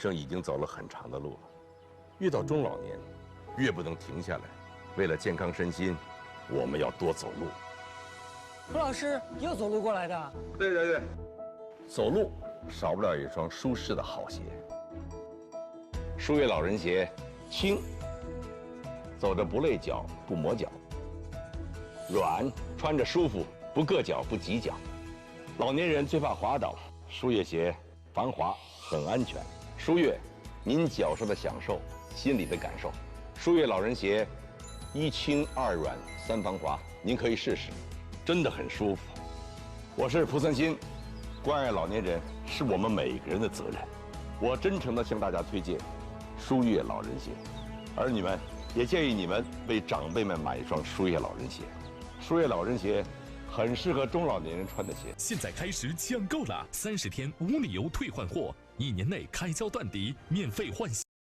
生已经走了很长的路了，越到中老年，越不能停下来。为了健康身心，我们要多走路。何老师又走路过来的？对，走路少不了一双舒适的好鞋。舒悦老人鞋，轻，走着不累脚，不磨脚；软，穿着舒服，不硌脚，不挤脚。老年人最怕滑倒，舒悦鞋防滑，很安全。舒悦，您脚上的享受，心里的感受。舒悦老人鞋，一轻二软三防滑，您可以试试，真的很舒服。我是蒲存昕，关爱老年人是我们每一个人的责任。我真诚地向大家推荐舒悦老人鞋，而你们也建议你们为长辈们买一双舒悦老人鞋。舒悦老人鞋很适合中老年人穿的鞋。现在开始抢购了，30天无理由退换货，1年内开销断底，免费换新。